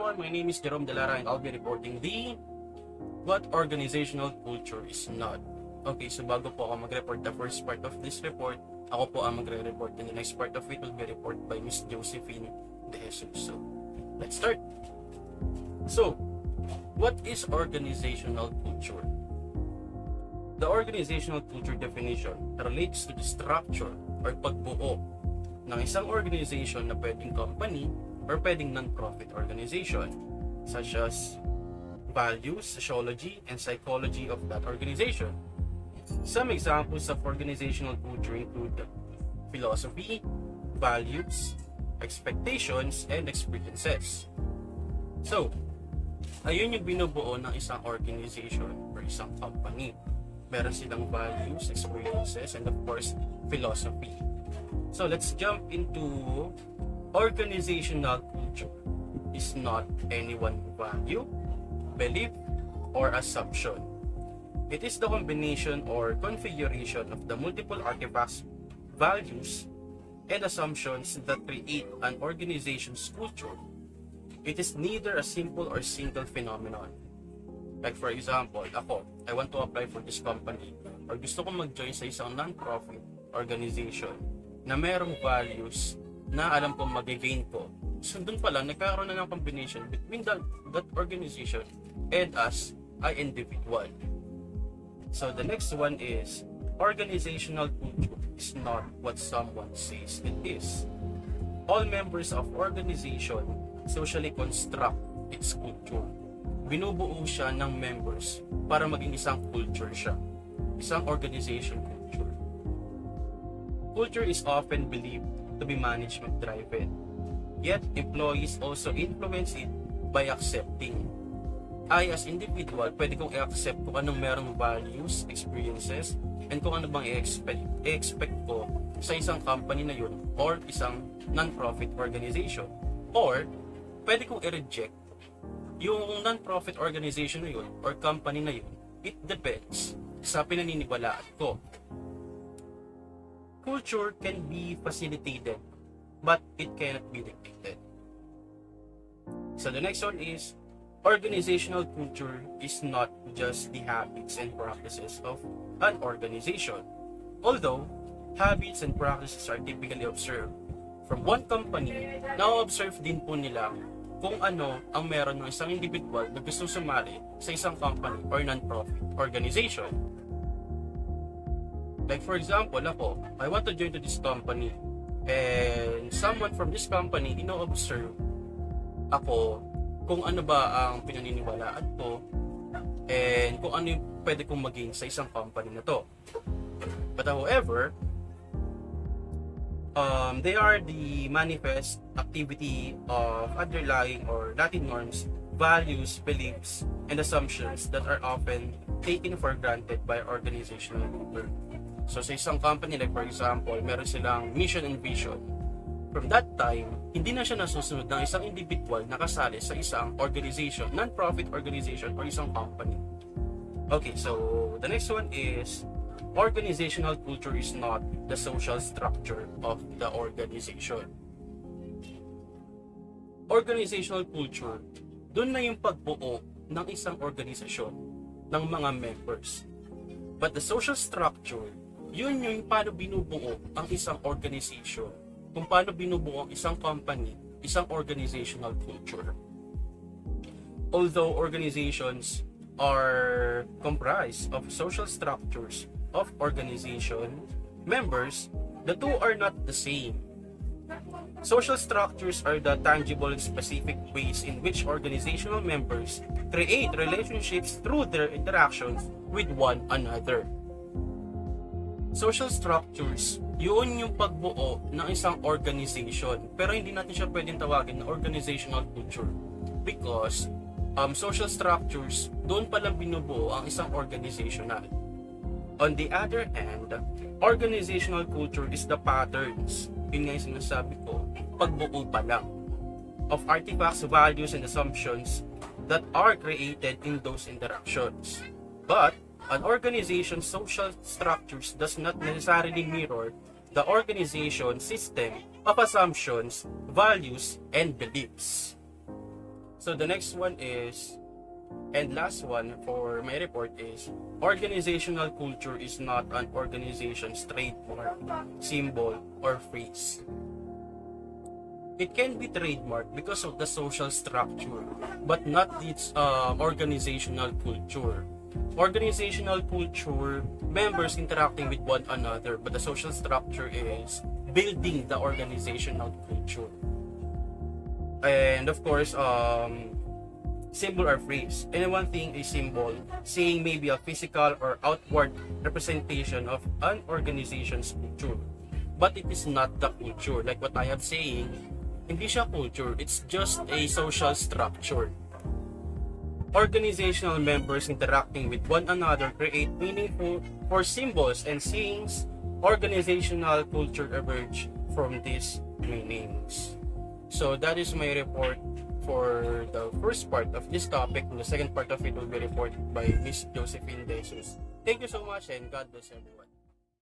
everyone, my name is Jerome Delara and I'll be reporting the what organizational culture is not. Okay, so bago po ako mag-report the first part of this report, ako po ang magre-report and the next part of it will be reported by Miss Josephine De Jesus. So, let's start. So, what is organizational culture? The organizational culture definition relates to the structure or pagbuo ng isang organization na pwedeng company or pwedeng non-profit organization, such as values, sociology, and psychology of that organization. Some examples of organizational culture include philosophy, values, expectations, and experiences. So, ayun yung binubuo ng isang organization or isang company. Meron silang values, experiences, and of course, philosophy. So, let's jump into organizational culture. Is not any one value, belief, or assumption. It is the combination or configuration of the multiple artifacts, values, and assumptions that create an organization's culture. It is neither a simple or single phenomenon. Like for example, ako, I want to apply for this company or gusto kong mag-join sa isang non-profit organization na merong values na alam kong mag-gain ko. So doon pa lang, nagkaroon na ng combination between that organization and us, I individual. So the next one is, organizational culture is not what someone says it is. All members of organization socially construct its culture. Binubuo siya ng members para maging isang culture siya. Isang organization culture. Culture is often believed to be management driven. Yet, employees also influence it by accepting. I as individual, pwede kong i-accept kung anong merong values, experiences, and kung ano bang i-expect ko sa isang company na yun or isang non-profit organization. Or, pwede kong i-reject yung non-profit organization na yun or company na yun. It depends sa pinaniniwalaan ko. Culture can be facilitated, but it cannot be dictated. So the next one is, organizational culture is not just the habits and practices of an organization. Although, habits and practices are typically observed from one company, na-observe din po nila kung ano ang meron ng isang individual na gustong sumali sa isang company or non-profit organization. Like for example, ako, I want to join to this company and someone from this company, ino-observe ako kung ano ba ang pinaniniwalaan ko and kung ano yung pwede kong maging sa isang company na to. But however, they are the manifest activity of underlying or Latin norms, values, beliefs, and assumptions that are often taken for granted by organizational culture. So sa isang company, like for example, meron silang mission and vision. From that time, hindi na siya nasusunod ng isang individual na kasali sa isang organization, non-profit organization, or isang company. Okay, so the next one is, organizational culture is not the social structure of the organization. Organizational culture, doon na yung pagbuo ng isang organisasyon, ng mga members. But the social structure, yun yung paano binubuo ang isang organization, kung paano binubuo ang isang company, isang organizational culture. Although organizations are comprised of social structures of organization members, the two are not the same. Social structures are the tangible and specific ways in which organizational members create relationships through their interactions with one another. Social structures, yun yung pagbuo ng isang organization. Pero hindi natin siya pwedeng tawagin na organizational culture. Because social structures, doon palang binubuo ang isang organizational. On the other hand, organizational culture is the patterns, yun nga yung sinasabi ko, pagbuo pa lang, of artifacts, values, and assumptions that are created in those interactions. But, an organization's social structures does not necessarily mirror the organization system of assumptions, values, and beliefs. So the next one is, and last one for my report is, organizational culture is not an organization's trademark, symbol, or phrase. It can be trademarked because of the social structure, but not its organizational culture. Organizational culture, members interacting with one another, but the social structure is building the organizational culture. And of course, symbol or phrase. And one thing, a symbol, saying maybe a physical or outward representation of an organization's culture. But it is not the culture. Like what I am saying, hindi siya culture, it's just a social structure. Organizational members interacting with one another create meaningful for symbols and sayings. Organizational culture emerge from these meanings. So that is my report for the first part of this topic. And the second part of it will be reported by Miss Josephine De Jesus. Thank you so much and God bless everyone.